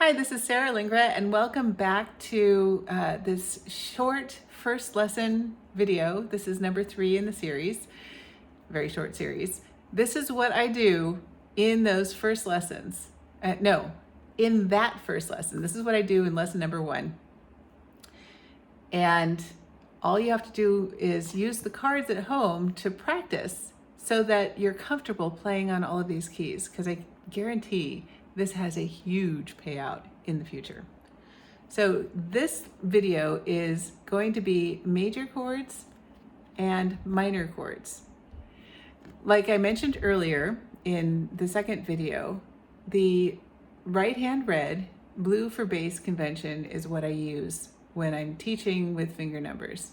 Hi, this is Sarah Lingra, and welcome back to this short first lesson video. This is number 3 in the series, very short series. This is what I do in those first lessons. In that first lesson. This is what I do in lesson number 1. And all you have to do is use the cards at home to practice so that you're comfortable playing on all of these keys, because I guarantee this has a huge payout in the future. So this video is going to be major chords and minor chords. Like I mentioned earlier in the second video, the right hand read, blue for bass convention is what I use when I'm teaching with finger numbers.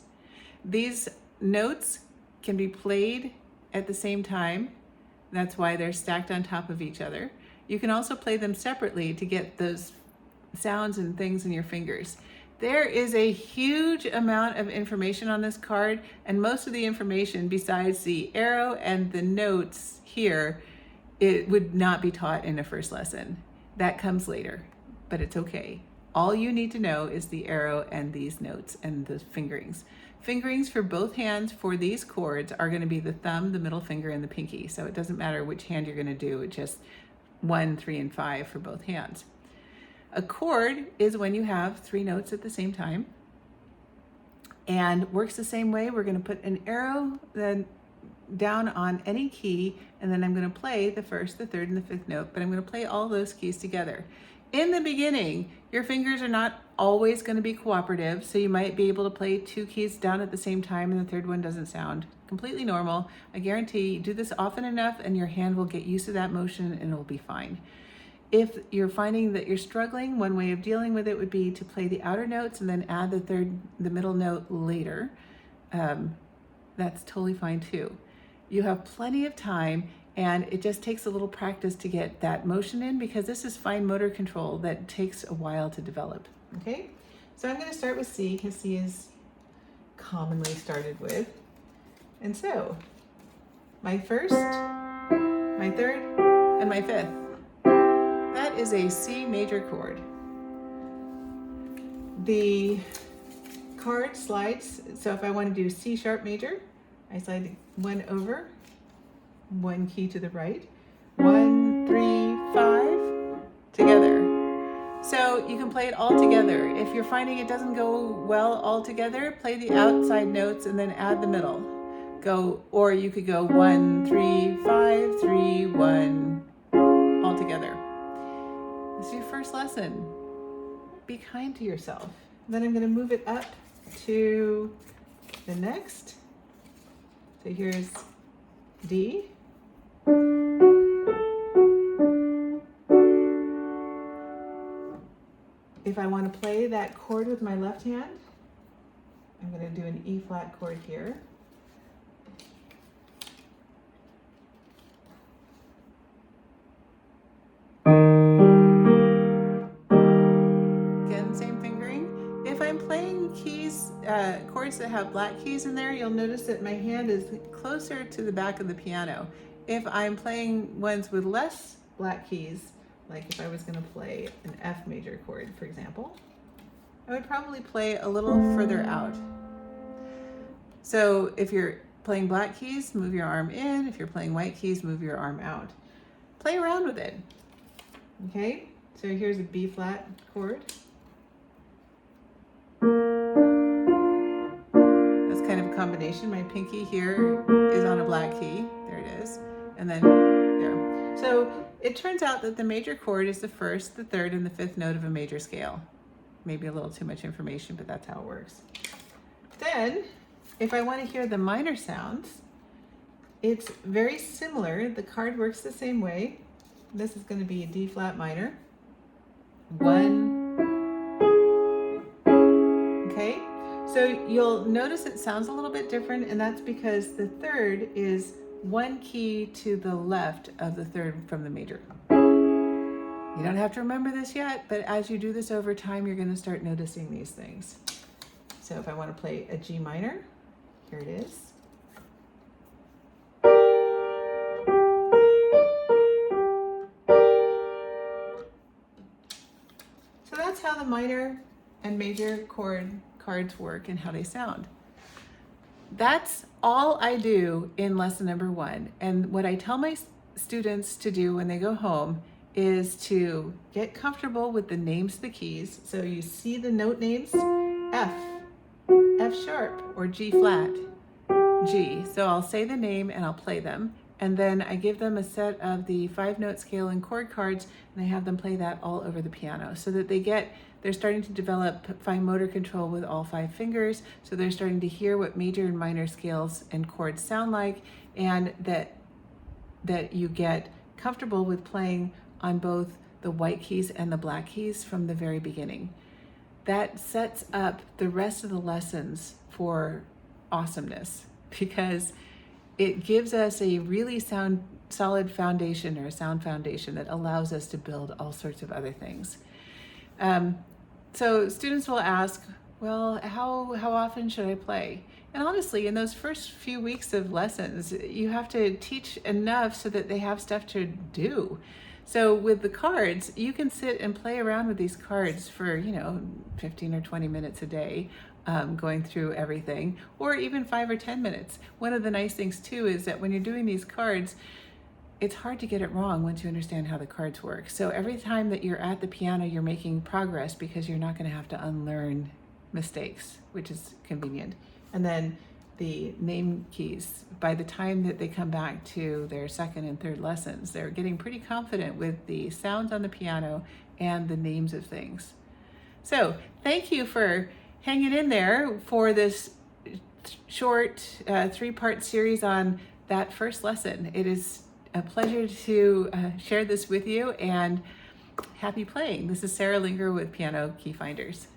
These notes can be played at the same time. That's why they're stacked on top of each other. You can also play them separately to get those sounds and things in your fingers. There is a huge amount of information on this card, and most of the information, besides the arrow and the notes here, it would not be taught in a first lesson. That comes later, but it's okay. All you need to know is the arrow and these notes and the fingerings. Fingerings for both hands for these chords are going to be the thumb, the middle finger, and the pinky. So it doesn't matter which hand you're going to do, it just 1, 3, and 5 for both hands. A chord is when you have 3 notes at the same time, and works the same way. We're going to put an arrow then down on any key, and then I'm going to play the first, the third, and the fifth note, but I'm going to play all those keys together. In the beginning, your fingers are not always going to be cooperative, so you might be able to play 2 keys down at the same time and the third one doesn't sound. Completely normal. I guarantee you do this often enough and your hand will get used to that motion and it'll be fine. If you're finding that you're struggling, one way of dealing with it would be to play the outer notes and then add the middle note later. That's totally fine too. You have plenty of time, and it just takes a little practice to get that motion in, because this is fine motor control that takes a while to develop. Okay, so I'm going to start with C, because C is commonly started with. And so my first, my third, and my fifth, that is a C major chord. The card slides, so if I want to do C sharp major, I slide 1 over, 1 key to the right, 1, 3, 5, together. So you can play it all together. If you're finding it doesn't go well all together, play the outside notes and then add the middle. Or you could go 1, 3, 5, 3, 1, all together. This is your first lesson. Be kind to yourself. Then I'm going to move it up to the next. So here's D. If I want to play that chord with my left hand, I'm going to do an E flat chord here. Again, same fingering. If I'm playing keys, chords that have black keys in there, you'll notice that my hand is closer to the back of the piano. If I'm playing ones with less black keys, like if I was going to play an F major chord, for example, I would probably play a little further out. So if you're playing black keys, move your arm in. If you're playing white keys, move your arm out. Play around with it. Okay, so here's a B flat chord. That's kind of a combination. My pinky here is on a black key. There it is. And then there. So it turns out that the major chord is the first, the third, and the fifth note of a major scale. Maybe a little too much information, but that's how it works. Then, if I want to hear the minor sounds, it's very similar. The card works the same way. This is going to be a D flat minor. 1. Okay, so you'll notice it sounds a little bit different, and that's because the third is 1 key to the left of the third from the major. You don't have to remember this yet, but as you do this over time, you're going to start noticing these things. So if I want to play a G minor, here it is. So that's how the minor and major chord cards work and how they sound. That's all I do in lesson number 1. And what I tell my students to do when they go home is to get comfortable with the names of the keys. So you see the note names, F, F sharp, or G flat, G. So I'll say the name and I'll play them. And then I give them a set of the 5-note scale and chord cards, and I have them play that all over the piano so that they're starting to develop fine motor control with all 5 fingers. So they're starting to hear what major and minor scales and chords sound like, and that you get comfortable with playing on both the white keys and the black keys from the very beginning. That sets up the rest of the lessons for awesomeness, because it gives us a really solid foundation, or a sound foundation, that allows us to build all sorts of other things. So students will ask, well, how often should I play? And honestly, in those first few weeks of lessons, you have to teach enough so that they have stuff to do. So with the cards, you can sit and play around with these cards for, 15 or 20 minutes a day, going through everything, or even 5 or 10 minutes. One of the nice things too is that when you're doing these cards, it's hard to get it wrong once you understand how the cards work. So every time that you're at the piano, you're making progress, because you're not going to have to unlearn mistakes, which is convenient. And then the name keys, by the time that they come back to their second and third lessons, they're getting pretty confident with the sounds on the piano and the names of things. So thank you for hanging in there for this short 3-part series on that first lesson. It is a pleasure to share this with you, and happy playing. This is Sarah Linger with Piano Key Finders.